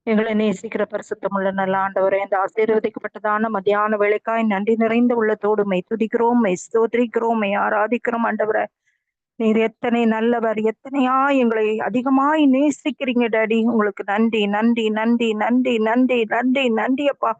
எங்களை நேசிக்கிற பரிசுத்தமுள்ள நல்ல ஆண்டவரே, இந்த ஆசீர்வதிக்கப்பட்டதான மத்தியான வேலைக்காய் நன்றி நிறைந்த உள்ளத்தோடு மை துதிக்கிறோம், மை ஸ்தோத்திரிக்கிறோம், மை ஆராதிக்கிறோம். ஆண்டவரே, நீர் எத்தனை நல்லவர், எத்தனையா எங்களை அதிகமாய் நேசிக்கிறீங்க டாடி. உங்களுக்கு நன்றி, நன்றி, நன்றி, நன்றி, நன்றி, நன்றி, நன்றி அப்பா.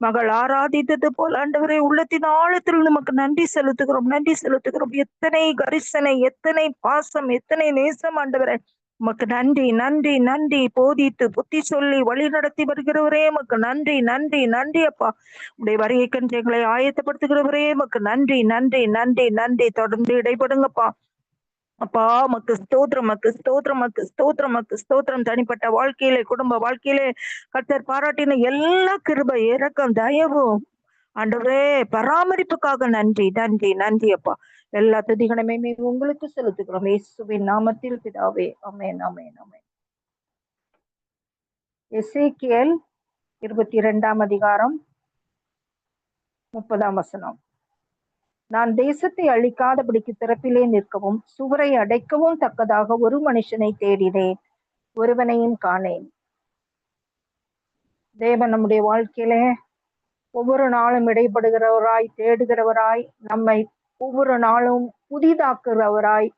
மகள் ஆராதித்தது போல ஆண்டவரே, உள்ளத்தின் ஆழத்தில் நமக்கு நன்றி செலுத்துகிறோம், நன்றி செலுத்துகிறோம். எத்தனை கரிசனை, எத்தனை பாசம், எத்தனை நேசம் ஆண்டவரே. உமக்கு நன்றி, நன்றி, நன்றி. போதித்து புத்தி சொல்லி வழி நடத்தி வருகிறவரே உமக்கு நன்றி, நன்றி, நன்றி அப்பா. உடைய வருகைக்கென்று எங்களை ஆயத்தப்படுத்துகிறவரே உமக்கு நன்றி, நன்றி, நன்றி, நன்றி. தொடர்ந்து இடைபடுங்கப்பா அப்பா. மக்கு ஸ்தோத்திரம், மக்கு ஸ்தோத்திரம், மக்கு ஸ்தோத்திரம், மக்கு ஸ்தோத்திரம். தனிப்பட்ட வாழ்க்கையிலே, குடும்ப வாழ்க்கையிலே கர்த்தர் பாராட்டின எல்லா கிருபை, இரக்கம், தயவு ஆண்டவரே, பராமரிப்புக்காக நன்றி, நன்றி, நன்றி அப்பா. எல்லா துதிகளையுமே உங்களுக்கு செலுத்துகிறோம் இயேசுவின் நாமத்தில் பிதாவே, ஆமென், ஆமென், ஆமென். எசேக்கியேல் 22 அதிகாரம் 30 வசனம். நான் தேசத்தை அழிக்காதபடிக்கு திறப்பிலே நிற்கவும் சுவரை அடைக்கவும் தக்கதாக ஒரு மனுஷனை தேடினேன், ஒருவனையும் காணேன். தேவன் நம்முடைய வாழ்க்கையிலே ஒவ்வொரு நாளும் இடைப்படுகிறவராய், தேடுகிறவராய், நம்மை ஒவ்வொரு நாளும் புதிதாக்குறவராய்,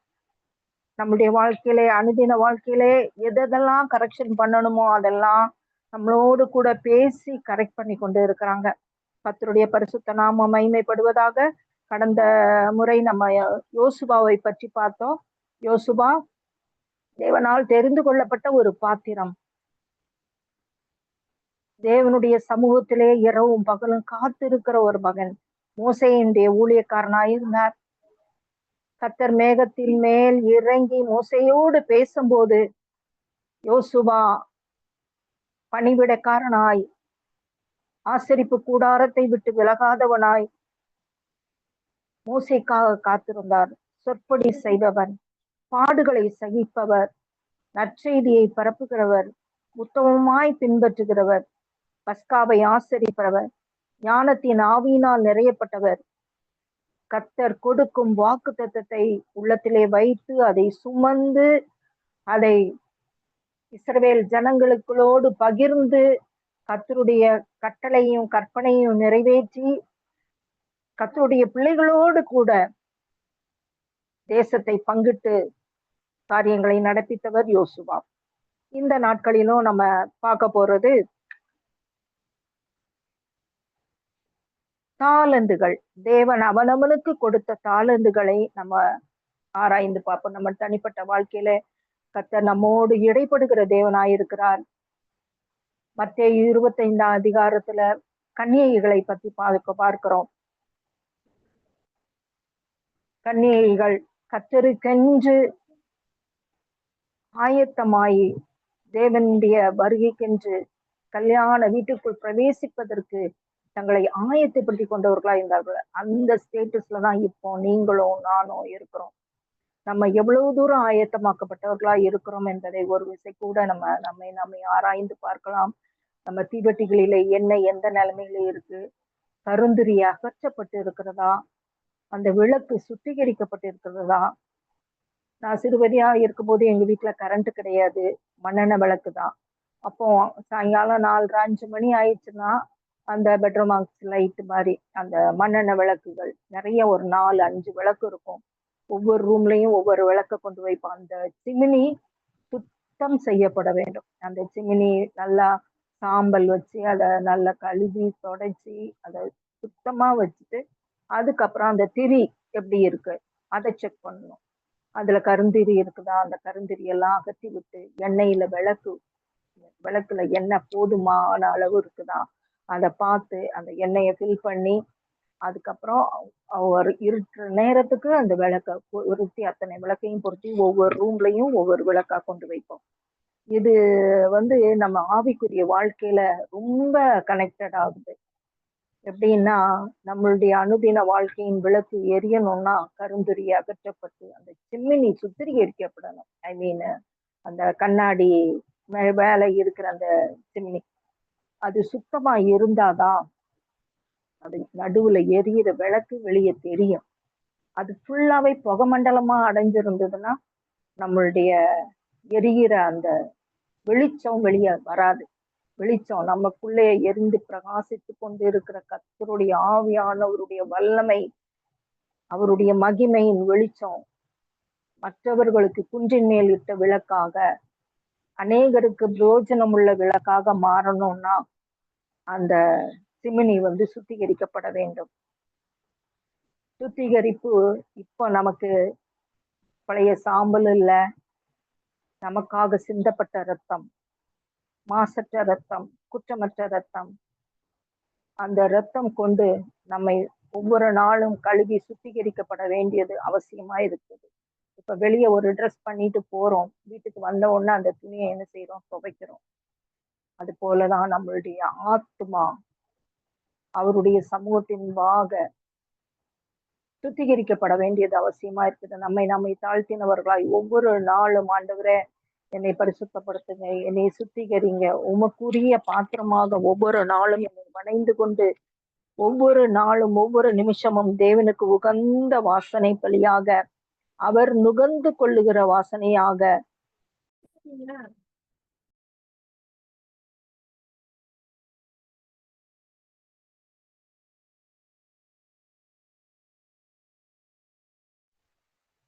நம்முடைய வாழ்க்கையிலே அனுதின வாழ்க்கையிலே எதெல்லாம் கரெக்ஷன் பண்ணணுமோ அதெல்லாம் நம்மளோடு கூட பேசி கரெக்ட் பண்ணி கொண்டு இருக்கிறாங்க. கர்த்தருடைய பரிசுத்த நாமம் மகிமைப்படுவதாக. கடந்த முறை நம்ம யோசுவாவை பற்றி பார்த்தோம். யோசுவா தேவனால் தெரிந்து கொள்ளப்பட்ட ஒரு பாத்திரம். தேவனுடைய சமூகத்திலே இரவும் பகலும் காத்திருக்கிற ஒரு மகன். மோசேயினுடைய ஊழியக்காரனாய் இருந்தார். கர்த்தர் மேகத்தின் மேல் இறங்கி மோசேயோடு பேசும்போது யோசுவா பணிவிடைக்காரனாய், ஆசரிப்பு கூடாரத்தை விட்டு விலகாதவனாய் மோசேக்காக காத்திருந்தார். சொற்படி செய்பவன், பாடுகளை சகிப்பவர், நற்செய்தியை பரப்புகிறவர், உத்தமமாய் பின்பற்றுகிறவர், பஸ்காவை ஆசரிப்பவர், ஞானத்தின் ஆவியினால் நிறையப்பட்டவர், கர்த்தர் கொடுக்கும் வாக்கு தத்தத்தை உள்ளத்திலே வைத்து அதை சுமந்து அதை இஸ்ரவேல் ஜனங்களுக்குள்ளோடு பகிர்ந்து கர்த்தருடைய கட்டளையும் கற்பனையும் நிறைவேற்றி கர்த்தருடைய பிள்ளைகளோடு கூட தேசத்தை பங்கிட்டு காரியங்களை நடப்பித்தவர் யோசுவா. இந்த நாட்களிலும் நம்ம பார்க்க போறது தாளந்துகள். தேவன் அவனவனுக்கு கொடுத்த தாளந்துகளை நம்ம ஆராய்ந்து பார்ப்போம். நம்ம தனிப்பட்ட வாழ்க்கையில கர்த்தர் நம்மோடு இடைப்படுகிற தேவனாயிருக்கிறார். மத்தேயு 25 அதிகாரத்துல கன்னிகைகளை பத்தி பார்க்கிறோம். கன்னிகைகள் கர்த்தருக்கென்று ஆயத்தமாயி தேவனுடைய வருகைக்கென்று கல்யாண வீட்டுக்குள் பிரவேசிப்பதற்கு தங்களை ஆயத்தப்படுத்தி கொண்டவர்களா இருந்தார்கள். அந்த ஸ்டேட்டஸ்ல தான் இப்போ நீங்களும் நானும் இருக்கிறோம். நம்ம எவ்வளவு தூரம் ஆயத்தமாக்கப்பட்டவர்களா இருக்கிறோம் என்பதை ஒரு விசை கூட நம்மை ஆராய்ந்து பார்க்கலாம். நம்ம தீவட்டிகளிலே எண்ணெய் எந்த நிலைமையில இருக்கு, கருந்துரி அகற்றப்பட்டு இருக்கிறதா, அந்த விளக்கு சுத்திகரிக்கப்பட்டு இருக்கிறதா. நான் சிறுவதியா இருக்கும்போது எங்க வீட்டுல கரண்ட் கிடையாது, மண்ணெண்ணெய் விளக்கு தான். அப்போ சாயங்காலம் 4:30-5 மணி ஆயிடுச்சுன்னா அந்த பெட்ரூம் லைட் மாதிரி அந்த மண்ணெண்ணெய் விளக்குகள் நிறைய, ஒரு 4-5 விளக்கு இருக்கும். ஒவ்வொரு ரூம்லயும் ஒவ்வொரு விளக்க கொண்டு வைப்போம். அந்த சிமினி சுத்தம் செய்யப்பட வேண்டும். அந்த சிமினி நல்லா சாம்பல் வச்சு அதை நல்லா கழுவி தொடச்சி அதை சுத்தமா வச்சுட்டு அதுக்கப்புறம் அந்த திரி எப்படி இருக்கு அதை செக் பண்ணணும். அதுல கருந்திரி இருக்குதா, அந்த கருந்திரி எல்லாம் அகற்றி விட்டு எண்ணெயில விளக்குல எண்ணெய் போதுமான அளவு இருக்குதா அதை பார்த்து அந்த எண்ணெயை ஃபில் பண்ணி அதுக்கப்புறம் ஒரு இருட்டுற நேரத்துக்கு அந்த விளக்கை பொருத்தி அத்தனை விளக்கையும் பொருத்தி ஒவ்வொரு ரூம்லையும் ஒவ்வொரு விளக்கா கொண்டு வைப்போம். இது நம்ம ஆவிக்குரிய வாழ்க்கையில ரொம்ப கனெக்டட் ஆகுது. எப்படின்னா நம்மளுடைய அனுதின வாழ்க்கையின் விளக்கு எரியணும்னா கருந்துரி அகற்றப்பட்டு அந்த சிம்மினி சுத்திகரிக்கப்படணும். ஐ மீன் அந்த கண்ணாடி மேல இருக்கிற அந்த சிம்மினி அது சுத்தமா இருந்தாதான் அது நடுவுல எரியிற விளக்கு வெளியே தெரியும். அது ஃபுல்லாவே புகை மண்டலமா அடைஞ்சிருந்ததுன்னா நம்மளுடைய எரிகிற அந்த வெளிச்சம் வெளியே வராது. வெளிச்சம் நமக்குள்ளே எரிந்து பிரகாசித்து கொண்டு இருக்கிற கர்த்தருடைய ஆவியானவருடைய வல்லமை, அவருடைய மகிமையின் வெளிச்சம் மற்றவர்களுக்கு குன்றின் மேல் இட்ட விளக்காக, அநேகருக்கு பிரயோஜனம் உள்ள விளக்காக மாறணும்னா அந்த சிமினி சுத்திகரிக்கப்பட வேண்டும். சுத்திகரிப்பு இப்போ நமக்கு பழைய சாம்பல் இல்ல, நமக்காக சிந்தப்பட்ட ரத்தம், மாசற்ற ரத்தம், குற்றமற்ற ரத்தம். அந்த ரத்தம் கொண்டு நம்மை ஒவ்வொரு நாளும் கழுவி சுத்திகரிக்கப்பட வேண்டியது அவசியமா இருக்குது. இப்ப வெளியே ஒரு ட்ரெஸ் பண்ணிட்டு போறோம், வீட்டுக்கு வந்த உடனே அந்த துணியை என்ன செய்யறோம்? துவைக்கிறோம். அது போலதான் நம்மளுடைய ஆத்மா அவருடைய சமூகத்தின் வாக சுத்திகரிக்கப்பட வேண்டியது அவசியமா இருக்குது. நம்மை தாழ்த்தினவர்களாய் ஒவ்வொரு நாளும், ஆண்டவரே என்னை பரிசுத்தப்படுத்துங்க, என்னை சுத்திகரிங்க, உமக்குரிய பாத்திரமாக ஒவ்வொரு நாளும் என்னை வணைந்து கொண்டு ஒவ்வொரு நாளும் ஒவ்வொரு நிமிஷமும் தேவனுக்கு உகந்த வாசனை பலியாக, அவர் நுகர்ந்து கொள்ளுகிற வாசனையாக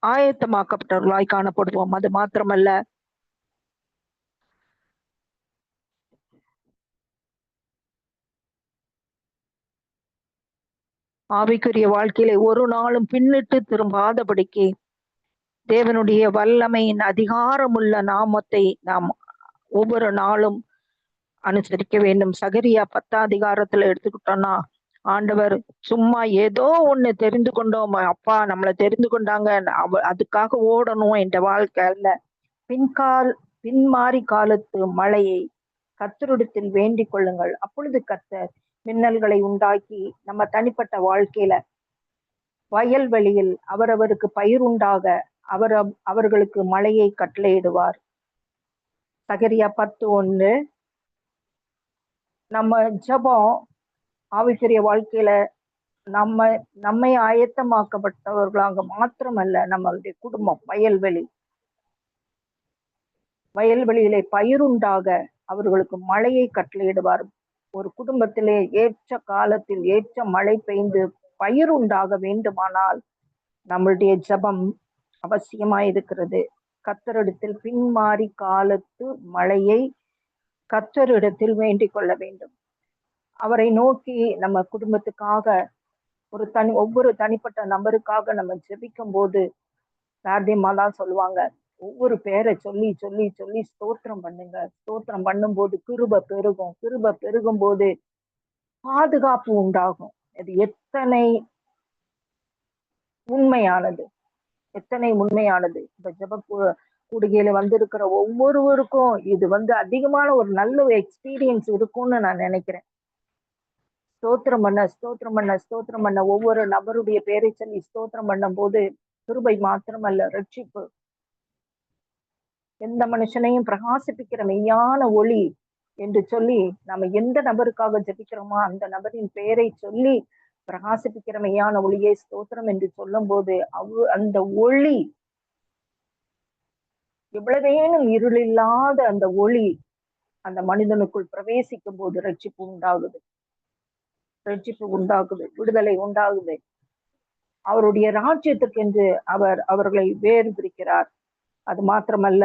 ஆயத்தமாக்கப்பட்டவர்களாய் காணப்படுவோம். அது மாத்திரமல்ல, ஆவிக்குரிய வாழ்க்கையில ஒரு நாளும் பின்னிட்டு திரும்பாதபடிக்கு தேவனுடைய வல்லமையின் அதிகாரமுள்ள நாமத்தை நாம் ஒவ்வொரு நாளும் அனுசரிக்க வேண்டும். சகரியா 10ஆம் அதிகாரத்துல எடுத்துக்கிட்டோம்னா, ஆண்டவர் சும்மா ஏதோ ஒண்ணு தெரிந்து கொண்டோம், அப்பா நம்மளை தெரிந்து கொண்டாங்க, அதுக்காக ஓடணும் என்ற வாழ்க்கையில பின்மாறி காலத்து மழையை கர்த்தரிடத்தில் வேண்டிக் கொள்ளுங்கள். அப்பொழுது கர்த்தர் மின்னல்களை உண்டாக்கி நம்ம தனிப்பட்ட வாழ்க்கையில வயல்வெளியில் அவரவருக்கு பயிர் உண்டாக அவர்களுக்கு மழையை கட்டளையிடுவார். சகரியா 10:1. நம்ம ஜெபம் ஆவிக்குரிய வாழ்க்கையில நம்மை ஆயத்தமாக்கப்பட்டவர்களாக மாத்திரமல்ல, நம்மளுடைய குடும்பம் வயல்வெளியிலே பயிருண்டாக அவர்களுக்கு மழையை கட்டளையிடுவார். ஒரு குடும்பத்திலே ஏற்ற காலத்தில் ஏற்ற மழை பெய்ந்து பயிர் உண்டாக வேண்டுமானால் நம்மளுடைய ஜெபம் அவசியமாயிருக்கிறது. கர்த்தரிடத்தில் பின்மாறி காலத்து மழையை கர்த்தரிடத்தில் வேண்டிக் கொள்ள வேண்டும். அவரை நோக்கி நம்ம குடும்பத்துக்காக ஒவ்வொரு தனிப்பட்ட நபருக்காக நம்ம ஜெபிக்கும் போது ராத்தியம்மா தான் சொல்லுவாங்க, ஒவ்வொரு பேரை சொல்லி சொல்லி சொல்லி ஸ்தோத்திரம் பண்ணுங்க. ஸ்தோத்திரம் பண்ணும்போது கிருபை பெருகும். கிருபை பெருகும் போது பாதுகாப்பு உண்டாகும். இது எத்தனை உண்மையானது, எத்தனை உண்மையானது. இந்த ஜெப கூடுகையில வந்திருக்கிற ஒவ்வொருவருக்கும் இது அதிகமான ஒரு நல்ல எக்ஸ்பீரியன்ஸ் இருக்கும்னு நான் நினைக்கிறேன். ஸ்தோத்திரம் பண்ண ஒவ்வொரு நபருடைய பேரை சொல்லி ஸ்தோத்திரம் பண்ணும் போது கிருபை மாத்திரமல்ல, ரட்சிப்பு, எந்த மனுஷனையும் பிரகாசிப்பிக்கிற மெய்யான ஒளி என்று சொல்லி நம்ம எந்த நபருக்காக ஜெபிக்கிறோமோ அந்த நபரின் பெயரை சொல்லி பிரகாசிப்பிக்கிற மெய்யான ஒளியை ஸ்தோத்திரம் என்று சொல்லும் போது அந்த ஒளி எவ்வளவேனும் இருளில்லாத அந்த ஒளி அந்த மனிதனுக்குள் பிரவேசிக்கும் போது ரட்சிப்பு உண்டாகுது, விடுதலை உண்டாகுது. அவருடைய ராஜ்யத்துக்கு என்று அவர்களை வேறு பிரிக்கிறார். அது மாத்திரமல்ல,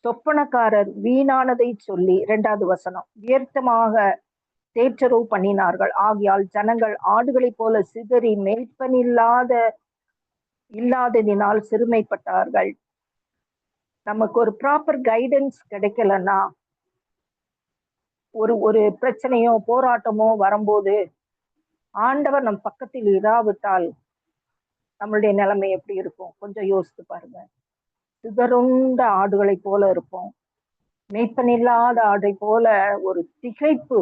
சொப்பனக்காரர் வீணானதை சொல்லி 2வது வசனம், வியர்த்தமாக தேற்றரவு பண்ணினார்கள். ஆகையால் ஜனங்கள் ஆடுகளைப் போல சிதறி மேய்ப்பன் இல்லாததினால் சிறுமைப்பட்டார்கள். நமக்கு ஒரு ப்ராப்பர் கைடன்ஸ் கிடைக்கலன்னா, ஒரு பிரச்சனையோ போராட்டமோ வரும்போது ஆண்டவர் நம் பக்கத்தில் இராவிட்டால் நம்மளுடைய நிலைமை எப்படி இருக்கும்? கொஞ்சம் யோசித்து பாருங்க. சிதறுண்ட ஆடுகளை போல இருப்போம். மேய்ப்பனில்லாத ஆடை போல ஒரு திகைப்பு.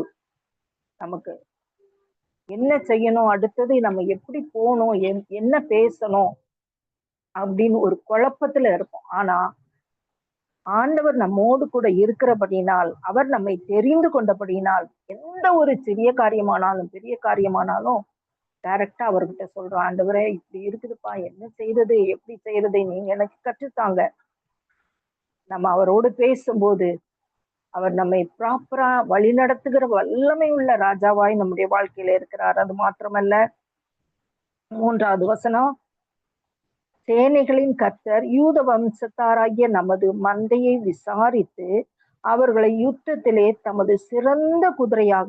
நமக்கு என்ன செய்யணும், அடுத்தது நம்ம எப்படி போகணும், என்ன பேசணும் அப்படின்னு ஒரு குழப்பத்துல இருப்போம். ஆனா ஆண்டவர் நம்மோடு கூட இருக்கிறபடினால், அவர் நம்மை தெரிந்து கொண்டபடினால், எந்த ஒரு சிறிய காரியமானாலும் பெரிய காரியமானாலும் டைரக்டா அவர்கிட்ட சொல்றோம், ஆண்டவரே இப்படி இருக்குதுப்பா, என்ன செய்யறது, எப்படி செய்யறது, நீங்க எனக்கு கற்றுத்தாங்க. நம்ம அவரோடு பேசும்போது அவர் நம்மை ப்ராப்பரா வழி நடத்துகிற வல்லமை உள்ள ராஜாவாய் நம்முடைய வாழ்க்கையில இருக்கிறார். அது மாத்திரமல்ல, 3வது வசனம், சேனைகளின் கர்த்தர் யூத வம்சத்தாராகிய நமது மந்தையை விசாரித்து அவர்களை யுத்தத்திலே தமது சிறந்த குதிரையாக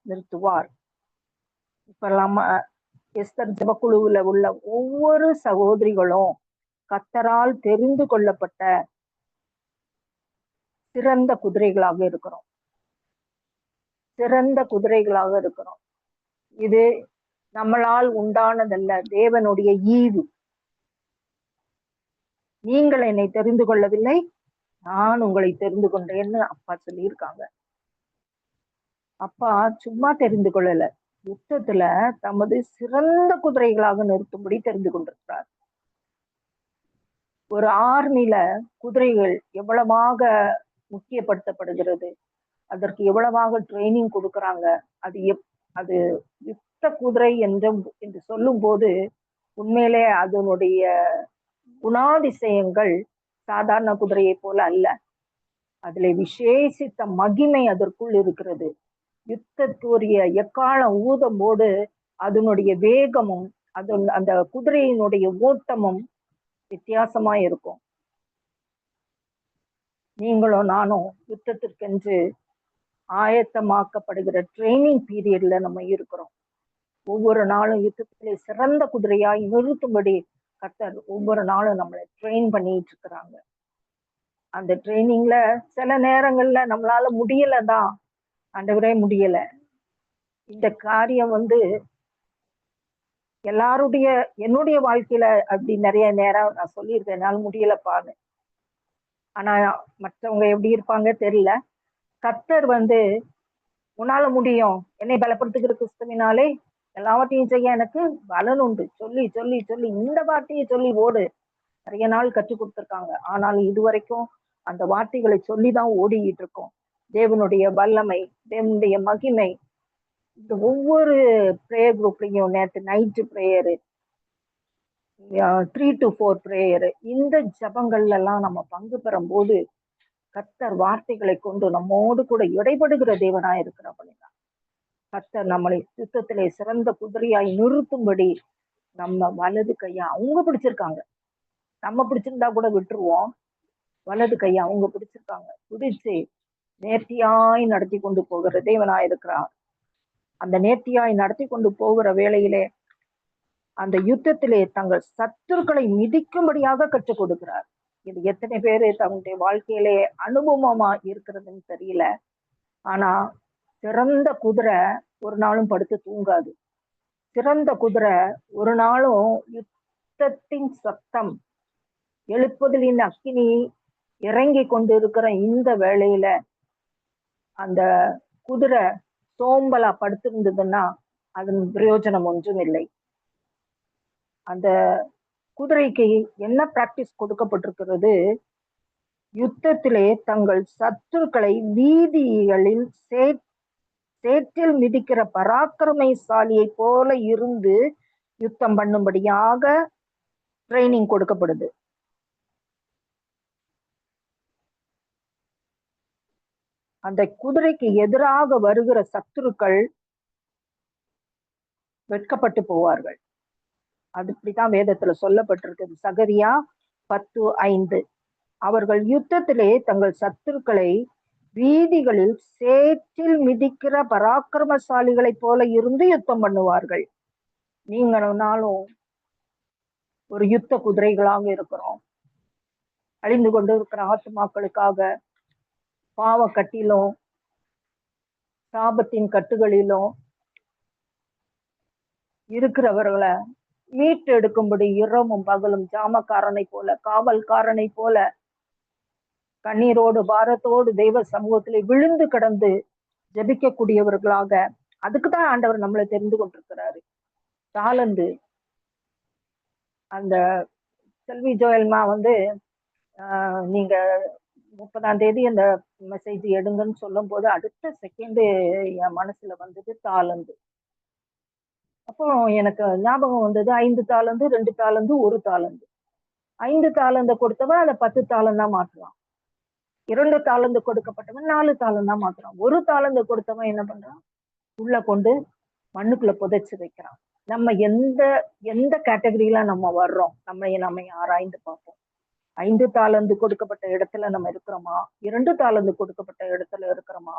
நிறுத்துவார். இப்ப நம்ம எஸ்தர் ஜெபக்குழுவுல உள்ள ஒவ்வொரு சகோதரிகளும் கர்த்தரால் தெரிந்து கொள்ளப்பட்ட சிறந்த குதிரைகளாக இருக்கிறோம். சிறந்த குதிரைகளாக இருக்கிறோம். இது நம்மளால் உண்டானதல்ல, தேவனுடைய ஈவு. நீங்கள் என்னை தெரிந்து கொள்ளவில்லை, நான் உங்களை தெரிந்து கொண்டேன்னு அப்பா சொல்லியிருக்காங்க. அப்பா சும்மா தெரிந்து கொள்ளல, யுத்தத்துல தமது சிறந்த குதிரைகளாக நிறுத்தும்படி தெரிந்து கொண்டிருக்கிறார். ஒரு ஆர்மில குதிரைகள் எவ்வளவாக முக்கியப்படுத்தப்படுகிறது, அதற்கு எவ்வளவாக ட்ரைனிங் கொடுக்கறாங்க. அது யுத்த குதிரை என்று சொல்லும் போது உண்மையிலே அதனுடைய குணாதிசயங்கள் சாதாரண குதிரையை போல அல்ல. அதுல விசேஷித்த மகிமை அதற்குள் இருக்கிறது. யுத்தத்துடைய எக்காலம் ஊதும் போது அதனுடைய வேகமும் அந்த குதிரையினுடைய ஓட்டமும் வித்தியாசமா இருக்கும். நீங்களும் நானும் யுத்தத்திற்கென்று ஆயத்தமாக்கப்படுகிற ட்ரைனிங் பீரியட்ல நம்ம இருக்கிறோம். ஒவ்வொரு நாளும் யுத்தத்திலே சிறந்த குதிரையாய் நிறுத்தும்படி கர்த்தர் ஒவ்வொரு நாளும் நம்மளை ட்ரெயின் பண்ணிட்டு இருக்கிறாங்க. அந்த ட்ரைனிங்ல சில நேரங்கள்ல நம்மளால முடியலதான், ஆண்டவரே முடியல. இந்த காரியம் என்னுடைய வாழ்க்கையில அப்படி நிறைய நேரம் நான் சொல்லியிருக்கேன், என்னால முடியலப்பான்னு. ஆனா மற்றவங்க எப்படி இருப்பாங்க தெரியல. கர்த்தர் உன்னால முடியும், என்னை பலப்படுத்துகிற கிறிஸ்துவினாலே எல்லாவற்றையும் செய்ய எனக்கு பலன் உண்டு சொல்லி சொல்லி சொல்லி இந்த வார்த்தையை சொல்லி ஓடு. நிறைய நாள் கற்றுக் கொடுத்துருக்காங்க. ஆனால் இதுவரைக்கும் அந்த வார்த்தைகளை சொல்லிதான் ஓடிக்கிட்டு இருக்கோம். தேவனுடைய வல்லமை, தேவனுடைய மகிமை இந்த ஒவ்வொரு ப்ரேயர் குரூப்லையும், நேற்று நைட்டு ப்ரேயரு, 3 to 4 ப்ரேயரு, இந்த ஜபங்கள்ல எல்லாம் நம்ம பங்கு பெறும் போது கர்த்தர் வார்த்தைகளை கொண்டு நம்மோடு கூட இடைபடுகிற தேவனா இருக்கிறபடிதான் கர்த்தர் நம்மளை யுத்தத்திலே சிறந்த குதிரையாய் நிறுத்தும்படி நம்ம வலது கையா அவங்க பிடிச்சிருக்காங்க. நம்ம பிடிச்சிருந்தா கூட விட்டுருவோம். வலது கையை அவங்க பிடிச்சிருக்காங்க. பிடிச்சு நேர்த்தியாய் நடத்தி கொண்டு போகிற தேவனாய் இருக்கிறார். அந்த நேர்த்தியாய் நடத்தி கொண்டு போகிற வேளையிலே அந்த யுத்தத்திலே தங்கள் சத்துருக்களை மிதிக்கும்படியாக கற்றுக் கொடுக்கிறார். இது எத்தனை பேரு தங்களுடைய வாழ்க்கையிலே அனுபவமா இருக்கிறதுன்னு தெரியல. ஆனா சிறந்த குதிரை ஒரு நாளும் படுத்து தூங்காது. சிறந்த குதிரை ஒரு நாளும் யுத்தத்தின் சத்தம், எழுப்புதலின் அக்கினி இறங்கி கொண்டு இருக்கிற இந்த வேளையில அந்த குதிரை சோம்பலா படுத்திருந்ததுன்னா அதன் பிரயோஜனம் ஒன்றும் இல்லை. அந்த குதிரைக்கு என்ன பிராக்டிஸ் கொடுக்கப்பட்டிருக்கிறது? யுத்தத்திலே தங்கள் சத்துருக்களை வீதிகளில் சேற்றில் மிதிக்கிற பராக்கிரமசாலியை போல இருந்து யுத்தம் பண்ணும்படியாக ட்ரைனிங் கொடுக்கப்படுது. அந்த குதிரைக்கு எதிராக வருகிற சத்துருக்கள் வெட்கப்பட்டு போவார்கள். அது இப்படித்தான் வேதத்துல சொல்லப்பட்டிருக்குது. சகரியா 10:5. அவர்கள் யுத்தத்திலே தங்கள் சத்துருக்களை வீதிகளில் சேற்றில் மிதிக்கிற பராக்கிரமசாலிகளை போல இருந்து யுத்தம் பண்ணுவார்கள். நீங்களும் ஒரு யுத்த குதிரைகளாக இருக்கிறோம். அழிந்து கொண்டு இருக்கிற ஆத்துமாக்களுக்காக பாவ கட்டிலும் சாபத்தின் கட்டுகளிலும் இருக்கிறவர்களை மீட்டு எடுக்கும்படி இரவும் பகலும் ஜாமக்காரனை போல, காவல்காரனை போல கண்ணீரோடு பாரத்தோடு தெய்வ சமூகத்திலே விழுந்து கிடந்து ஜபிக்கக்கூடியவர்களாக, அதுக்குதான் ஆண்டவர் நம்மளை தெரிந்து கொண்டிருக்கிறாரு. தாளந்து அந்த செல்வி ஜோயல்மா நீங்க 30ஆம் தேதி அந்த மெசேஜ் எடுங்கன்னு சொல்லும் போது அடுத்த செகண்ட் என் மனசுல தாளந்து. அப்போ எனக்கு ஞாபகம் 5 தாளந்து, 2 தாளந்து, 1 தாளந்து. 5 தாளந்த கொடுத்தவன் அதை 10 தாளந்தா மாற்றலாம். 2 தாளந்து கொடுக்கப்பட்டவன் 4 தாளந்தா மாத்துறான். 1 தாளந்து கொடுத்தவன் என்ன பண்றான்? உள்ள கொண்டு மண்ணுக்குள்ள புதைச்சு வைக்கிறான். நம்ம எந்த எந்த கேட்டகரியில நம்ம வர்றோம்? நம்மை ஆராய்ந்து பார்ப்போம். 5 தாளந்து கொடுக்கப்பட்ட இடத்துல நம்ம இருக்கிறோமா? 2 தாளந்து கொடுக்கப்பட்ட இடத்துல இருக்கிறோமா?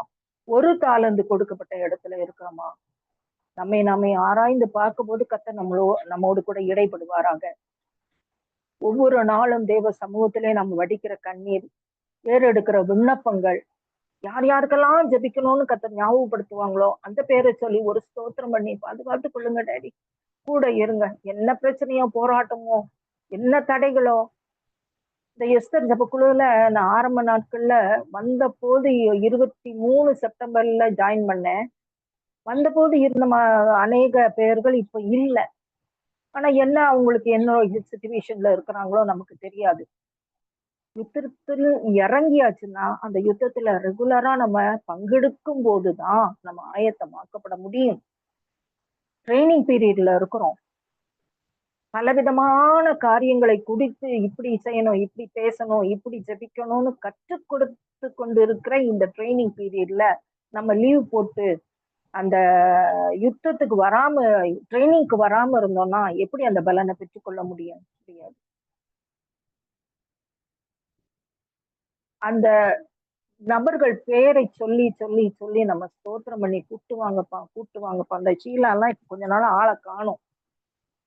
1 தாளந்து கொடுக்கப்பட்ட இடத்துல இருக்கிறோமா? நம்மை ஆராய்ந்து பார்க்கும்போது கர்த்தர் நம்மோடு கூட இடைப்படுவாராக. ஒவ்வொரு நாளும் தேவ சமூகத்திலே நம்ம வடிக்கிற கண்ணீர், ஏறெடுக்கிற விண்ணப்பங்கள், யார் யாருக்கெல்லாம் ஜெபிக்கணும்னு கர்த்தர் ஞாபகப்படுத்துவாங்களோ அந்த பேரை சொல்லி ஒரு ஸ்தோத்திரம் பண்ணி பாதுகாத்துக் கொள்ளுங்க டாடி. கூட இருங்க. என்ன பிரச்சனையோ, போராட்டமோ, என்ன தடைகளோ, இந்த எஸ்தர் ஜெபக்குழுல நான் ஆரம்ப நாட்கள்ல வந்தபோது 23 செப்டம்பர்ல ஜாயின் பண்ணேன். வந்தபோது இருந்த அநேக பேர்கள் இப்ப இல்ல. ஆனா என்ன அவங்களுக்கு என்ன சிச்சுவேஷன்ல இருக்கிறாங்களோ நமக்கு தெரியாது. யுத்தத்தில் இறங்கியாச்சுன்னா அந்த யுத்தத்துல ரெகுலரா நம்ம பங்கெடுக்கும் போதுதான் நம்ம ஆயத்தமாக்கப்பட முடியும். ட்ரைனிங் பீரியட்ல இருக்கிறோம். பலவிதமான காரியங்களை குறித்து இப்படி செய்யணும், இப்படி பேசணும், இப்படி ஜெபிக்கணும்னு கற்றுக் கொடுத்து கொண்டிருக்கிற இந்த ட்ரைனிங் பீரியட்ல நம்ம லீவ் போட்டு அந்த யுத்தத்துக்கு வராம, ட்ரைனிங்க்கு வராம இருந்தோம்னா எப்படி அந்த பலனை பெற்றுக்கொள்ள முடியும்? முடியாது. அந்த நபர்கள் பேரை சொல்லி சொல்லி சொல்லி நம்ம ஸ்தோத்திரம் பண்ணி கூட்டு வாங்கப்பா. அந்த ஷீலா எல்லாம் இப்ப கொஞ்ச நாள் ஆளை காணும்.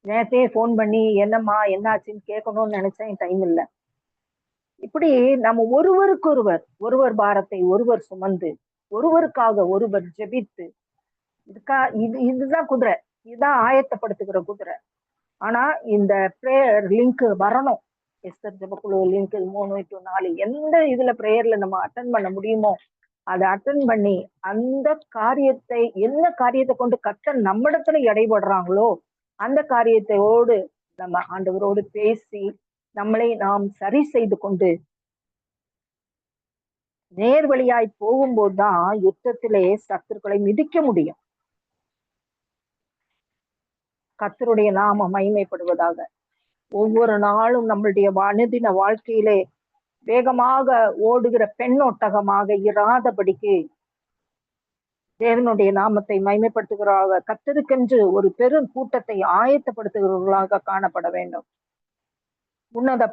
நேத்தே போன் பண்ணி என்னம்மா என்னாச்சுன்னு கேட்கணும்னு நினைச்சேன், டைம் இல்ல. இப்படி நம்ம ஒருவர் பாரத்தை ஒருவர் சுமந்து, ஒருவருக்காக ஒருவர் ஜெபித்து, இதுதான் குதிரை, இதுதான் ஆயத்தப்படுத்துகிற குதிரை. ஆனா இந்த பிரேயர் லிங்க் வரணும். எஸ்தர் ஜெபக்குழு லிங்க் 3 to 4 எந்த இதுல பிரேயர்ல நம்ம அட்டன் பண்ண முடியுமோ அதை அட்டன் பண்ணி அந்த காரியத்தை, என்ன காரியத்தை கொண்டு கர்த்தர் நம்மிடத்துல இடைபடுறாங்களோ அந்த காரியத்தோடு நம்ம ஆண்டவரோடு பேசி நம்மளை நாம் சரி செய்து கொண்டு நேர்வழியாய் போகும்போதுதான் யுத்தத்திலே சத்துருக்களை மிதிக்க முடியும். கர்த்தருடைய நாம மகிமைப்படுவதாக. ஒவ்வொரு நாளும் நம்மளுடைய அனுதின வாழ்க்கையிலே வேகமாக ஓடுகிற பெண்ணொட்டகமாக இராதபடிக்கு தேவனுடைய நாமத்தை மகிமைப்படுத்துகிறாக, கர்த்தருக்கென்று ஒரு பெரும் கூட்டத்தை ஆயத்தப்படுத்துகிறவர்களாக காணப்பட வேண்டும். உன்னத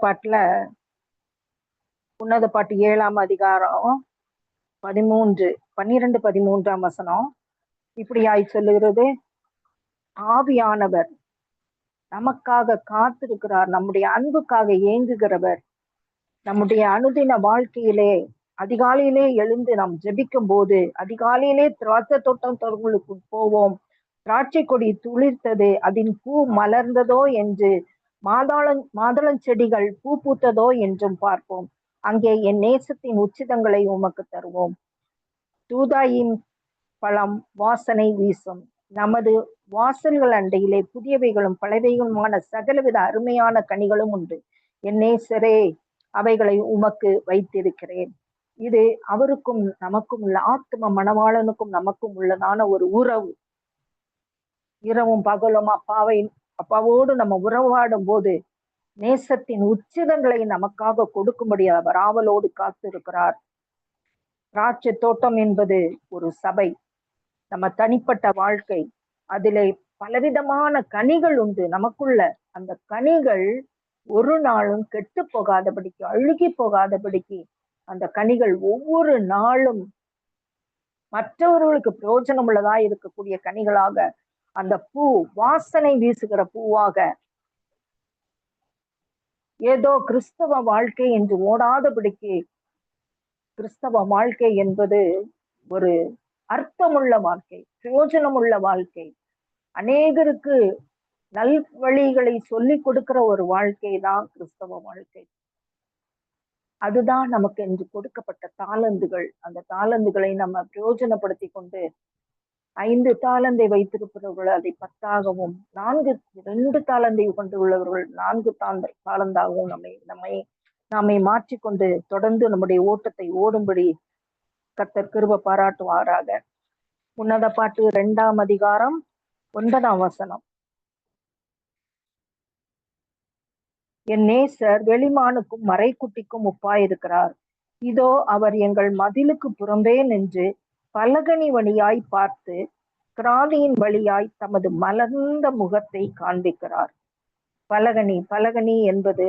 பாட்டு 7ஆம் அதிகாரம் 12-13ஆம் வசனம் இப்படியாய் சொல்லுகிறது. ஆவியானவர் நமக்காக காத்திருக்கிறார், நம்முடைய அன்புக்காக ஏங்குகிறவர். நம்முடைய அனுதின வாழ்க்கையிலே அதிகாலையிலே எழுந்து நாம் ஜெபிக்கும் போது, அதிகாலையிலே திராட்சை தோட்டங்களுக்கு போவோம். திராட்சை கொடி துளிர்த்தது, அதன் பூ மலர்ந்ததோ என்று, மாதளஞ்செடிகள் பூ பூத்ததோ என்றும் பார்ப்போம். அங்கே என் நேசத்தின் உச்சிதங்களை உமக்கு தருவோம். தூதாயின் பழம் வாசனை வீசும். நமது வாசல்கள் அண்டையிலே புதியவைகளும் பழையவைகளுமான சகலவித அருமையான கனிகளும் உண்டு. என் நேசரே, அவைகளை உமக்கு வைத்திருக்கிறேன். இது அவருக்கும் நமக்கும் உள்ள ஆத்ம மணவாளனுக்கும் நமக்கும் உள்ளதான ஒரு உறவு. இரவும் பகலும் அப்பாவோடு நம்ம உறவாடும் போது நேசத்தின் உச்சிதங்களை நமக்காக கொடுக்கும்படி அவர் ஆவலோடு காத்திருக்கிறார். திராட்சை தோட்டம் என்பது ஒரு சபை, நம்ம தனிப்பட்ட வாழ்க்கை. அதிலே பலவிதமான கனிகள் உண்டு நமக்குள்ள. அந்த கனிகள் ஒரு நாளும் கெட்டு போகாதபடிக்கு, அழுகி போகாதபடிக்கு அந்த கனிகள் ஒவ்வொரு நாளும் மற்றவர்களுக்கு பிரயோஜனம் உள்ளதா இருக்கக்கூடிய கனிகளாக, அந்த பூ வாசனை வீசுகிற பூவாக, ஏதோ கிறிஸ்தவ வாழ்க்கை என்று ஓடாதபடிக்கு, கிறிஸ்தவ வாழ்க்கை என்பது ஒரு அர்த்தமுள்ள வாழ்க்கை, பிரயோஜனமுள்ள வாழ்க்கை, அநேகருக்கு நல் வழிகளை சொல்லிக் கொடுக்கிற ஒரு வாழ்க்கை தான் கிறிஸ்தவ வாழ்க்கை. அதுதான் நமக்கு என்று கொடுக்கப்பட்ட தாளந்துகள். அந்த தாளந்துகளை நம்ம பிரயோஜனப்படுத்தி கொண்டு 5 தாளந்தை வைத்திருப்பவர்கள் அதை 10ஆகவும், 2 தாளந்தை கொண்டுள்ளவர்கள் 4 தாளந்தாகவும் நம்மை மாற்றிக்கொண்டு தொடர்ந்து நம்முடைய ஓட்டத்தை ஓடும்படி கர்த்தர் கிருபை பாராட்டுவாராக. உன்னத பாட்டு 2ஆம் அதிகாரம் 9ஆம் வசனம். என் நேசர் வெளிமானுக்கும் மறைக்குட்டிக்கும் ஒப்பாயிருக்கிறார். இதோ அவர் எங்கள் மதிலுக்கு புறம்பே நின்று பலகனி வழியாய் பார்த்து கிராதியின் வழியாய் தமது மலர்ந்த முகத்தை காண்பிக்கிறார். பலகனி பலகனி என்பது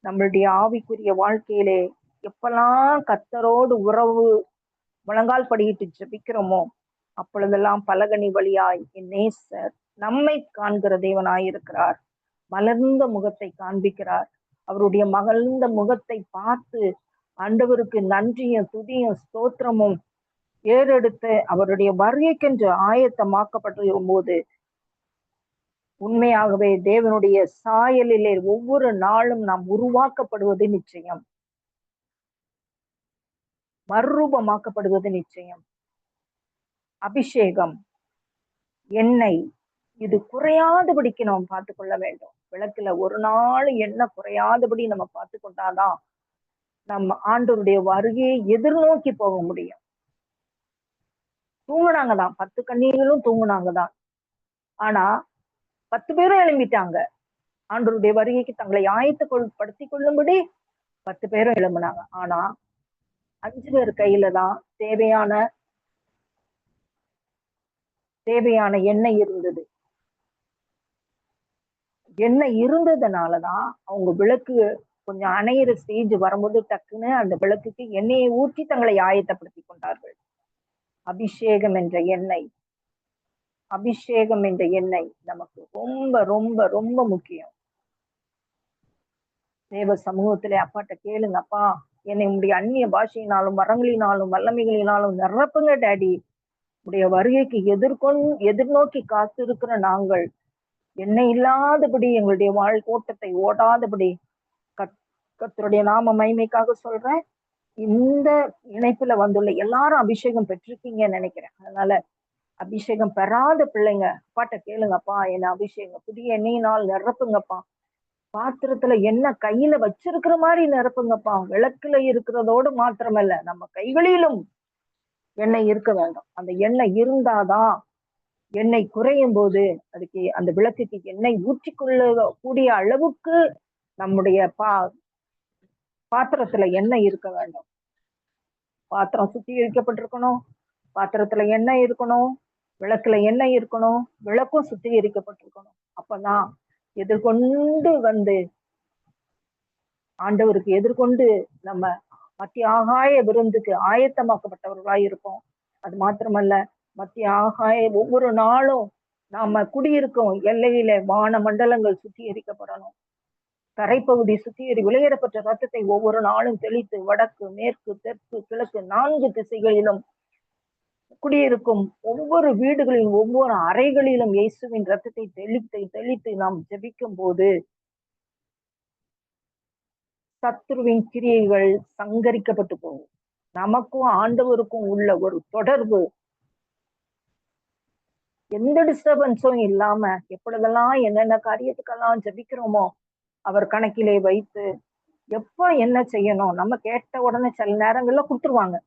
நம்மளுடைய ஆவிக்குரிய வாழ்க்கையிலே எப்பெல்லாம் கர்த்தரோடு உறவு முழங்கால் படியிட்டு ஜெபிக்கிறோமோ அப்பொழுதெல்லாம் பலகனி வழியாய் என் நேசர் நம்மை காண்கிற தேவனாயிருக்கிறார். மலர்ந்த முகத்தை காண்பிக்கிறார். அவருடைய மகிழ்ந்த முகத்தை பார்த்து ஆண்டவருக்கு நன்றியும் துதியும் ஸ்தோத்திரமும் ஏறெடுத்து அவருடைய வருகைக்கென்று ஆயத்தமாக்கப்பட்டிருக்கும் போது உண்மையாகவே தேவனுடைய சாயலிலே ஒவ்வொரு நாளும் நாம் உருவாக்கப்படுவது நிச்சயம், மறுரூபமாக்கப்படுவது நிச்சயம். அபிஷேகம், எண்ணெய், இது குறையாதபடிக்கு நாம் பார்த்து கொள்ள வேண்டும். விளக்குல ஒரு நாள் எண்ணெய் குறையாதபடி நம்ம பார்த்து கொண்டாதான் நம்ம ஆண்டவருடைய வருகையை எதிர்நோக்கி போக முடியும். தூங்குனாங்கதான், 10 கன்னிகளும் தூங்குனாங்கதான். ஆனா 10 பேரும் எழும்பிட்டாங்க. ஆண்டவருடைய வருகைக்கு தங்களை ஆயத்தப்படுத்திக் கொள்ளும்படி 10 பேரும் எழும்பினாங்க. ஆனா 5 பேர் கையில தான் தேவையான எண்ணெய் இருந்தது. எண்ணெய் இருந்ததுனாலதான் அவங்க விளக்கு கொஞ்சம் அணையிற ஸ்டேஜ் வரும்போது டக்குன்னு அந்த விளக்குக்கு எண்ணெயை ஊற்றி தங்களை ஆயத்தப்படுத்தி கொண்டார்கள். அபிஷேகம் என்ற எண்ணெய், அபிஷேகம் என்ற எண்ணெய் நமக்கு ரொம்ப ரொம்ப ரொம்ப முக்கியம். தேவ சமூகத்திலே அப்பாட்ட கேளுங்க, அப்பா என்னை உடைய அந்நிய பாஷையினாலும் வரங்களினாலும் வல்லமைகளினாலும் நிரப்புங்க டேடி. உடைய வருகைக்கு எதிர்நோக்கி காத்திருக்கிற நாங்கள் எண்ணெய் இல்லாதபடி எங்களுடைய ஓட்டத்தை ஓடாதபடி கர்த்தருடைய நாம மகிமைக்காக சொல்றேன். இந்த இணைப்புல வந்துள்ள எல்லாரும் அபிஷேகம் பெற்றிருக்கீங்கன்னு நினைக்கிறேன். அதனால அபிஷேகம் பெறாத பிள்ளைங்க அப்பாட்ட கேளுங்கப்பா, என்ன அபிஷேகம் புதிய எண்ணெயினால் நிரப்புங்கப்பா. பாத்திரத்துல எண்ணெய் கையில வச்சிருக்கிற மாதிரி நிரப்புங்கப்பா. விளக்குல இருக்கிறதோடு மாத்திரமல்ல, நம்ம கைகளிலும் எண்ணெய் இருக்க வேண்டும். அந்த எண்ணெய் இருந்தாதான் எண்ணெய் குறையும் போது அதுக்கு அந்த விளக்குக்கு எண்ணெய் ஊற்றிக்கொள்ள கூடிய அளவுக்கு நம்முடைய பாத்திரத்துல எண்ணெய் இருக்க வேண்டும். பாத்திரம் சுத்திகரிக்கப்பட்டிருக்கணும், பாத்திரத்துல எண்ணெய் இருக்கணும், விளக்குல எண்ணெய் இருக்கணும், விளக்கும் சுத்திகரிக்கப்பட்டிருக்கணும். அப்பதான் எதிர்கொண்டு வந்து ஆண்டவருக்கு எதிர்கொண்டு நம்ம மத்திய ஆகாய விருந்துக்கு ஆயத்தமாக்கப்பட்டவர்களாய் இருப்போம். அது மாத்திரமல்ல, மத்திய ஆகாய ஒவ்வொரு நாளும் நாம குடியிருக்கோம் எல்லையில வான மண்டலங்கள் சுத்திகரிக்கப்படணும். தரைப்பகுதி சுத்திகரி விளையிடப்பட்ட ரத்தத்தை ஒவ்வொரு நாளும் தெளித்து வடக்கு மேற்கு தெற்கு கிழக்கு 4 திசைகளிலும் குடியிருக்கும் ஒவ்வொரு வீடுகளிலும் ஒவ்வொரு அறைகளிலும் இயேசுவின் ரத்தத்தை தெளித்து நாம் ஜெபிக்கும் போது சத்துருவின் கிரியைகள் சங்கரிக்கப்பட்டு போகும். நமக்கும் ஆண்டவருக்கும் உள்ள ஒரு தொடர்பு எந்த டிஸ்டர்பன்ஸும் இல்லாம எப்பொழுதெல்லாம் என்னென்ன காரியத்துக்கெல்லாம் ஜெபிக்கிறோமோ அவர் கணக்கிலே வைத்து எப்ப என்ன செய்யணும் நம்ம கேட்ட உடனே சில நேரங்கள்ல கொடுத்துருவாங்க.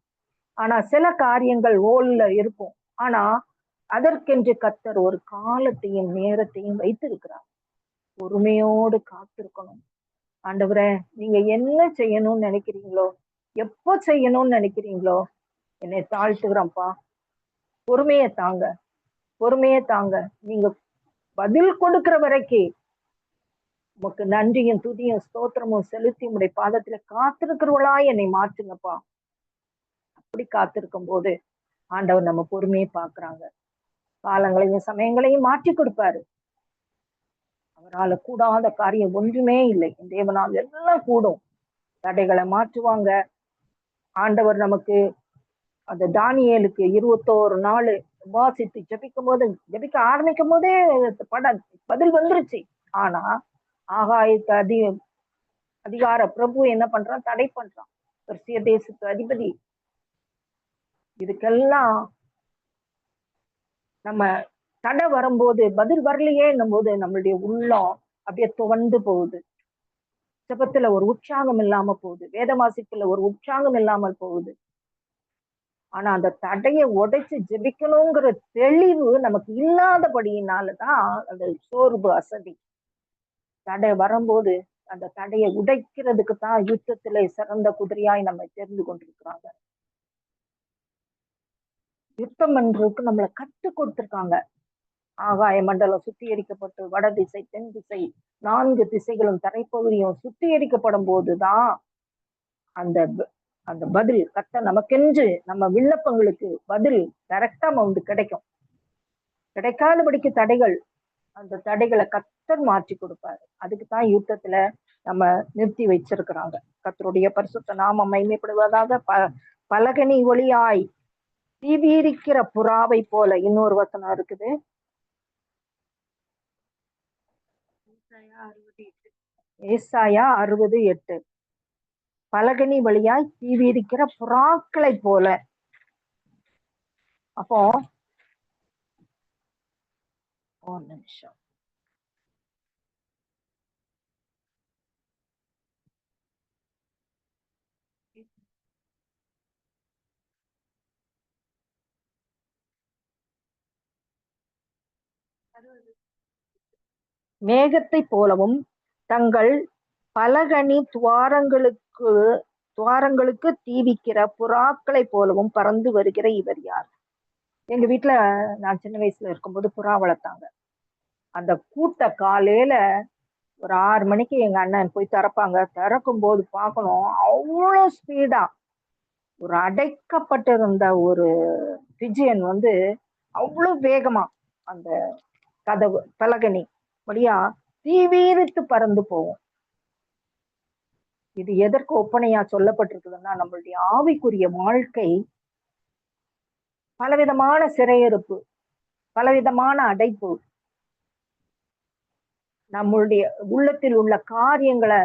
ஆனா சில காரியங்கள் ஓல்ல இருக்கும். ஆனா அதற்கென்று கர்த்தர் ஒரு காலத்தையும் நேரத்தையும் வைத்திருக்கிறார். பொறுமையோடு காத்திருக்கணும். ஆண்டவரே, நீங்க என்ன செய்யணும்னு நினைக்கிறீங்களோ, எப்ப செய்யணும்னு நினைக்கிறீங்களோ என்னை தாழ்த்துக்கிறேன்ப்பா. பொறுமையை தாங்க, பொறுமையை தாங்க. நீங்க பதில் கொடுக்கிற வரைக்கும் உமக்கு நன்றியும் துதியும் ஸ்தோத்திரமும் செலுத்தி உடைய பாதத்துல காத்திருக்கிறவளா என்னை மாற்றுங்கப்பா. அப்படி காத்திருக்கும் போது ஆண்டவர் நம்ம பொறுமையை பாக்குறாங்க. காலங்களையும் சமயங்களையும் மாற்றி கொடுப்பாரு. அவரால் கூடாத காரியம் ஒன்றுமே இல்லை. தேவனால் எல்லாம் கூடும். தடைகளை மாற்றுவாங்க. ஆண்டவர் நமக்கு அந்த தானியேலுக்கு 21 நாள் உபாசித்து ஜெபிக்க ஆரம்பிக்கும் போதே பதில் வந்துருச்சு. ஆனா ஆகாயத்து அதிகார பிரபு என்ன பண்றான்? தடை பண்றான். பெர்சிய தேசத்து அதிபதி. இதுக்கெல்லாம் நம்ம தடை வரும்போது பதில் வரலையேன்னும் போது நம்மளுடைய உள்ளம் அப்படியே துவண்டு போகுது. ஜெபத்துல ஒரு உற்சாகம் இல்லாம போகுது, வேத வாசிப்புல ஒரு உற்சாகம் இல்லாமல் போகுது. ஆனா அந்த தடையை உடைச்சு ஜெபிக்கணுங்கிற தெளிவு நமக்கு இல்லாதபடியினாலதான் அந்த சோர்வு, அசதி. தடை வரும்போது அந்த தடையை உடைக்கிறதுக்கு தான் யுத்தத்திலே சிறந்த குதிரையாய் நம்ம தெரிந்து கொண்டிருக்கிறாங்க. யுத்தம் பண்றதுக்கு நம்மளை கத்து கொடுத்திருக்காங்க. ஆகாய மண்டலம் சுத்திகரிக்கப்பட்டு வட திசை தென் திசை 4 திசைகளும் தரைப்பகுதியும் சுத்திகரிக்கப்படும் போதுதான் அந்த அந்த பதில் நமக்கென்று நம்ம விண்ணப்பங்களுக்கு பதில் கரெக்டா வந்து கிடைக்கும். கிடைக்காதபடிக்கு தடைகள், அந்த தடைகளை கர்த்தர் மாற்றி கொடுப்பாரு. அதுக்குதான் யுத்தத்துல நம்ம நிறுத்தி வச்சிருக்கிறாங்க. கர்த்தருடைய பரிசுத்த நாமம் மகிமைப்படுவதாக. பலகனி ஒளியாய் தீவிரிக்கிற புறாவை போல இன்னொரு வசனம் இருக்குது. ஏசாயா 60:8. பலகனி வழியாய் தீவிரிக்கிற புறாக்களை போல. அப்போ ஒரு நிமிஷம், மேகத்தை போலவும் தங்கள் பலகனி துவாரங்களுக்கு தீவிக்கிற புறாக்களை போலவும் பறந்து வருகிற இவர் யார்? எங்க வீட்டுல நான் சின்ன வயசுல இருக்கும்போது புறா வளர்த்தாங்க. அந்த கூட்ட காலையில ஒரு 6 மணிக்கு எங்க அண்ணன் போய் திறப்பாங்க. திறக்கும் போது பார்க்கணும், அவ்வளவு ஸ்பீடா ஒரு அடைக்கப்பட்டிருந்த ஒரு பிஜியன் வந்து அவ்வளவு வேகமா அந்த கதவு பலகனி வழியா தீவிரித்து பறந்து போகும். இது எதற்கு ஒப்பனையா சொல்லப்பட்டிருக்குதுன்னா, நம்மளுடைய ஆவிக்குரிய வாழ்க்கை பலவிதமான சிறையிருப்பு, பலவிதமான அடைப்பு, நம்மளுடைய உள்ளத்தில் உள்ள காரியங்களை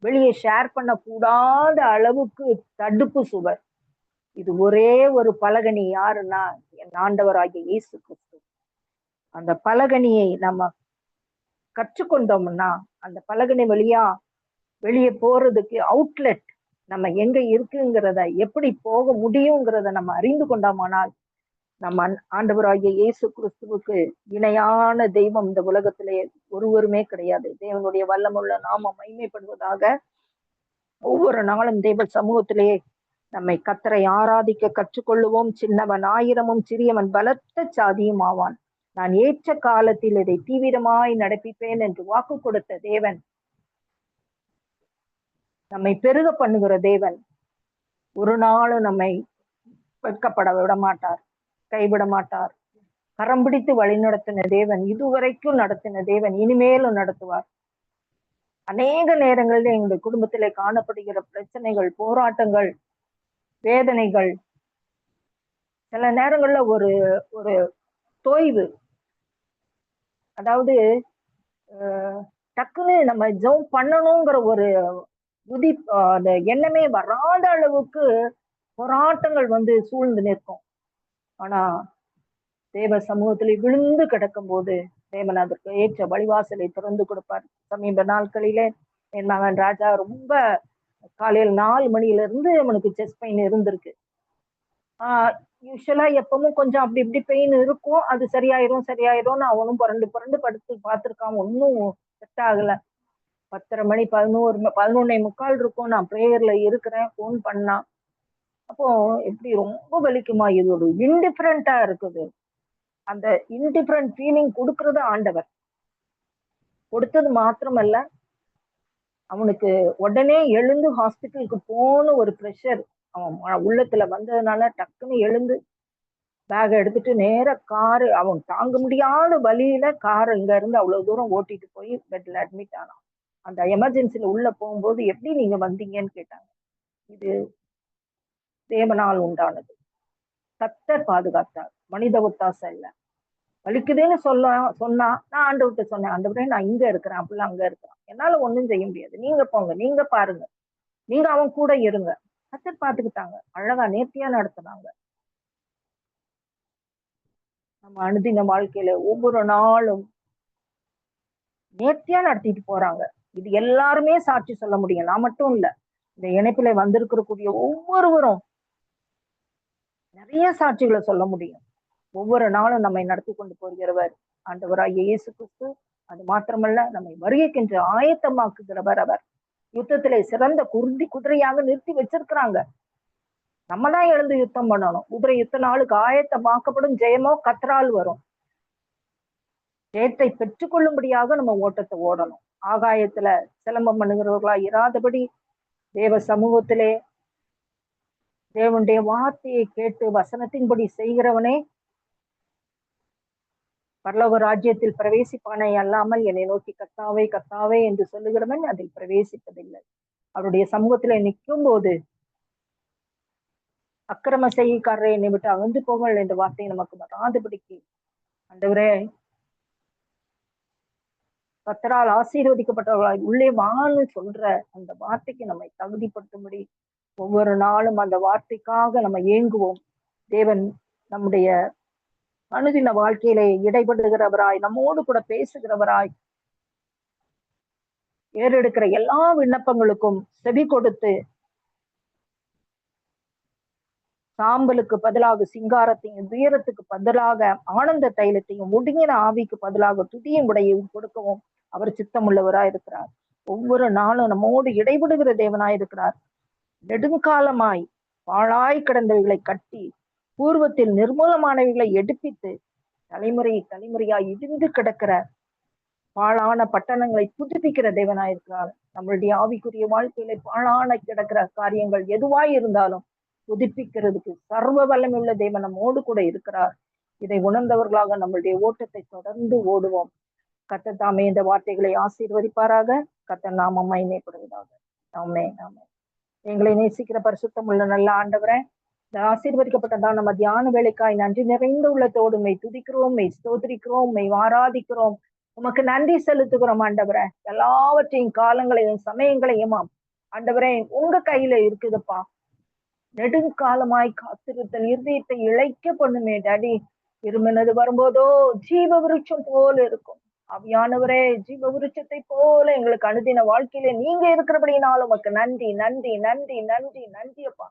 வெளியே ஷேர் பண்ண கூடாத அளவுக்கு தடுப்பு சுவர். இது ஒரே ஒரு பலகனி. யாருன்னா என் ஆண்டவராகிய இயேசு கிறிஸ்து. அந்த பலகனியை நம்ம கற்றுக்கொண்டோம்னா, அந்த பலகனி வழியா வெளியே போறதுக்கு அவுட்லெட் நம்ம எங்க இருக்குங்கிறத, எப்படி போக முடியுங்கிறத நம்ம அறிந்து கொண்டோமானால், நம்ம ஆண்டவராகிய இயேசு கிறிஸ்துவுக்கு இணையான தெய்வம் இந்த உலகத்திலே ஒருவருமே கிடையாது. தேவனுடைய வல்லமுள்ள நாமம் மகிமைப்படுவதாக. ஒவ்வொரு நாளும் தேவ சமூகத்திலே நம்மை கர்த்தரை ஆராதிக்க கற்றுக்கொள்ளுவோம். சின்னவன் ஆயிரமும் சிறியவன் பலத்த சாதியும் ஆவான். நான் ஏற்ற காலத்தில் இதை தீவிரமாய் நடப்பிப்பேன் என்று வாக்கு கொடுத்த தேவன், நம்மை பெருக பண்ணுகிற தேவன், ஒரு நாளும் நம்மை வெட்கப்பட விட மாட்டார், கைவிட மாட்டார். கரம் பிடித்து வழி நடத்தின தேவன், இதுவரைக்கும் நடத்தின தேவன், இனிமேலும் நடத்துவார். அநேக நேரங்களில் எங்களுடைய குடும்பத்திலே காணப்படுகிற பிரச்சனைகள், போராட்டங்கள், வேதனைகள், சில நேரங்கள்ல ஒரு ஒரு தோய்வு, அதாவது டக்குன்னு நம்ம ஜெபம் பண்ணணுங்கிற ஒரு அந்த எண்ணமே வராத அளவுக்கு போராட்டங்கள் வந்து சூழ்ந்து நிற்கும். ஆனா தேவ சமூகத்திலே விழுந்து கிடக்கும் போது தேவன் அதற்கு ஏற்ற வழிவாசலை திறந்து கொடுப்பார். சமீப நாட்களிலே என் மகன் ராஜா ரொம்ப காலையில் 4 மணில இருந்து அவனுக்கு செஸ்ட் பெயின் இருந்திருக்கு. யூஸ்வலா எப்பவும் கொஞ்சம் அப்படி இப்படி பெயின் இருக்கும், அது சரியாயிரும் அவனும் புரண்டு படுத்து பார்த்துருக்கான். ஒன்னும் செட் ஆகல. 10:30 மணி 11:45 இருக்கும். நான் பிரேயர்ல இருக்கிறேன், போன் பண்ணான். அப்போ எப்படி ரொம்ப வலிக்குமா, இது ஒரு இன்டிஃபரண்டா இருக்குது. அந்த இன்டிஃபரண்ட் ஃபீலிங் கொடுக்கறது ஆண்டவர். கொடுத்தது மாத்திரமல்ல, அவனுக்கு உடனே எழுந்து ஹாஸ்பிட்டலுக்கு போன ஒரு ப்ரெஷர் அவன் உள்ளத்துல வந்ததுனால டக்குன்னு எழுந்து பேக் எடுத்துட்டு நேர காரு, அவன் தாங்க முடியாத வழியில காரை இங்க இருந்து அவ்வளவு தூரம் ஓட்டிட்டு போய் பெட்ல அட்மிட் ஆனான். அந்த எமர்ஜென்சில உள்ள போகும்போது எப்படி நீங்க வந்தீங்கன்னு கேட்டாங்க. இது தேவனால் உண்டானது, கர்த்தர் பாதுகாத்தார், மனித ஒத்தாசை இல்ல. வலிக்குதுன்னு சொன்னா நான் ஆண்டவர்கிட்ட சொன்னேன், ஆண்டவரே நான் இங்க இருக்கிறேன், அப்படிலாம் அங்க இருக்கிறான், என்னால ஒண்ணும் செய்ய முடியாது, நீங்க போங்க, நீங்க பாருங்க, நீங்க அவன் கூட இருங்க. கர்த்தர் பாத்துக்கிட்டாங்க, அழகா நேர்த்தியா நடத்துனாங்க. நம்ம அனுதின வாழ்க்கையில ஒவ்வொரு நாளும் நேர்த்தியா நடத்திட்டு போறாங்க. இது எல்லாருமே சாட்சி சொல்ல முடியும், நான் மட்டும் இல்ல. இந்த இணைப்பில வந்திருக்கக்கூடிய ஒவ்வொருவரும் நிறைய சாட்சிகளை சொல்ல முடியும். ஒவ்வொரு நாளும் நம்மை நடத்தி கொண்டு போகிறவர் ஆண்டவராகிய இயேசு கிறிஸ்து. அது மாத்திரமல்ல, நம்மை வருகைக்கென்று ஆயத்தமாக்குகிறவர் அவர். யுத்தத்திலே சிறந்த குதிரையாக நிறுத்தி வச்சிருக்கிறாங்க. நம்ம தான் எழுந்து யுத்தம் பண்ணணும். குதிரை யுத்த நாளுக்கு ஆயத்தமாக்கப்படும், ஜெயமோ கத்தரால் வரும். ஜெயத்தை பெற்றுக்கொள்ளும்படியாக நம்ம ஓட்டத்தை ஓடணும். ஆகாயத்துல சிலம்பம் பண்ணுகிறவர்களா இராதபடி தேவ சமூகத்திலே தேவனுடைய வார்த்தையை கேட்டு வசனத்தின்படி செய்கிறவனே பரலோக ராஜ்யத்தில் பிரவேசிப்பானே அல்லாமல் என்னை நோக்கி கர்த்தாவே கர்த்தாவே என்று சொல்லுகிறவன் அதில் பிரவேசிப்பதில்லை. அவருடைய சமூகத்துல நிற்கும் போது அக்கிரம செய்யக்காரரை என்னை விட்டு அகன்று போங்கள் என்ற வார்த்தையை நமக்கு வராதபடிக்கு ஆண்டவரே கர்த்தரால் ஆசீர்வதிக்கப்பட்டவர்களாய் உள்ளே வான்னு சொல்ற அந்த வார்த்தைக்கு நம்மை தகுதிப்படுத்தும்படி ஒவ்வொரு நாளும் அந்த வார்த்தைக்காக நம்ம ஏங்குவோம். தேவன் நம்முடைய அனுதின வாழ்க்கையிலே இடைபடுகிறவராய், நம்மோடு கூட பேசுகிறவராய், ஏறெடுக்கிற எல்லா விண்ணப்பங்களுக்கும் செவி கொடுத்து சாம்பலுக்கு பதிலாக சிங்காரத்தையும், துயரத்துக்கு பதிலாக ஆனந்த தைலத்தையும், ஒடுங்கின ஆவிக்கு பதிலாக துதியும் உடையையும் கொடுக்கவும் அவர் சித்தமுள்ளவராய் இருக்கிறார். ஒவ்வொரு நாளும் நம்மோடு இடைபடுகிற தேவனாய் இருக்கிறார். நெடுங்காலமாய் பாழாய் கிடந்தவைகளை கட்டி, பூர்வத்தில் நிர்மூலமானவைகளை எடுப்பித்து, தலைமுறையாய் இடிந்து கிடக்கிற பாழான பட்டணங்களை புதுப்பிக்கிற தேவனாய் இருக்கிறார். நம்மளுடைய ஆவிக்குரிய வாழ்க்கையில பாழான கிடக்கிற காரியங்கள் எதுவாய் இருந்தாலும் புதுப்பிக்கிறதுக்கு சர்வ வல்லமையுள்ள தேவன் நம்மோடு கூட இருக்கிறார். இதை உணர்ந்தவர்களாக நம்மளுடைய ஓட்டத்தை தொடர்ந்து ஓடுவோம். கர்த்தர் தாமே இந்த வார்த்தைகளை ஆசீர்வதிப்பாராக. கர்த்தர் நாமம் மகிமைப்படுவதாக. ஆமென் ஆமென். எங்களை நேசிக்கிற பரிசுத்தம் உள்ள நல்ல ஆண்டவரே, இந்த ஆசீர்வதிக்கப்பட்டதான நம்ம தியான வேலைக்காய் நன்றி நிறைந்த உள்ளத்தோடு மெய் துதிக்கிறோம், மெய் ஸ்தோத்திரிக்கிறோம், மெய் ஆராதிக்கிறோம். உமக்கு நன்றி செலுத்துகிறோம் ஆண்டவரே. எல்லாவற்றையும் காலங்களையும் சமயங்களையும் ஆண்டவரே உங்க கையில இருக்குதுப்பா. நெடுங்காலமாய் காத்திருத்தல் இருதயத்தை இழைக்க பண்ணுமே டாடி. இருமினது வரும்போதோ ஜீவ விருட்சம் போல இருக்கும். அவியானவரே, ஜீவ விருட்சத்தை போல எங்களுக்கு அனுதின வாழ்க்கையில நீங்க இருக்கிறபடினாலும் உமக்கு நன்றி நன்றி நன்றி நன்றி நன்றி அப்பா.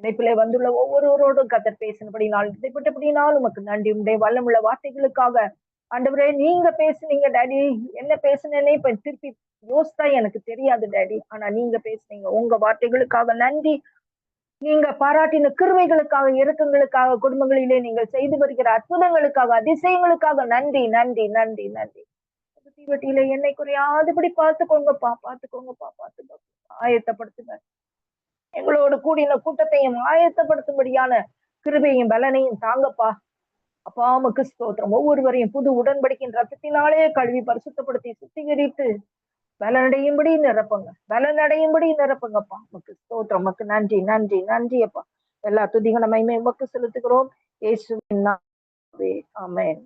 இணைப்பிலே வந்துள்ள ஒவ்வொருவரோடும் கத்தர் பேசினபடினால் இதைப்பட்டபடினாலும் உமக்கு நன்றி. உடைய வல்லமுள்ள வார்த்தைகளுக்காக ஆண்டவரே, நீங்க பேசுனீங்க டாடி. என்ன பேசுனேன்னே இப்ப திருப்பி யோசித்தா எனக்கு தெரியாது டாடி. ஆனா நீங்க பேசுனீங்க. உங்க வார்த்தைகளுக்காக நன்றி. நீங்க பாராட்டின கிருபைகளுக்காக, இரக்கங்களுக்காக, குடும்பங்களிலே நீங்கள் செய்து வருகிற அற்புதங்களுக்காக, அதிசயங்களுக்காக நன்றி நன்றி நன்றி நன்றி. தீவட்டியில என்னை குறையாதபடி பார்த்துக்கோங்கப்பா, பார்த்துக்கோங்கப்பா, பார்த்துக்கோங்க. ஆயத்தப்படுத்துங்க. எங்களோட கூடின கூட்டத்தையும் ஆயத்தப்படுத்தும்படியான கிருபையும் பலனையும் தாங்கப்பா. அப்பா உமக்கு ஸ்தோத்திரம். ஒவ்வொருவரையும் புது உடன்படிக்கையின் ரத்தத்தினாலே கழுவி பரிசுத்தப்படுத்தி சுத்திகரித்து பலனடையும்படி நிரப்புங்கப்பா. உமக்கு ஸ்தோத்திரம். உமக்கு நன்றி நன்றி நன்றி அப்பா. எல்லா துதிகளும் மகிமையும் உமக்கு செலுத்துகிறோம். இயேசுவின் நாமத்திலே ஆமென்.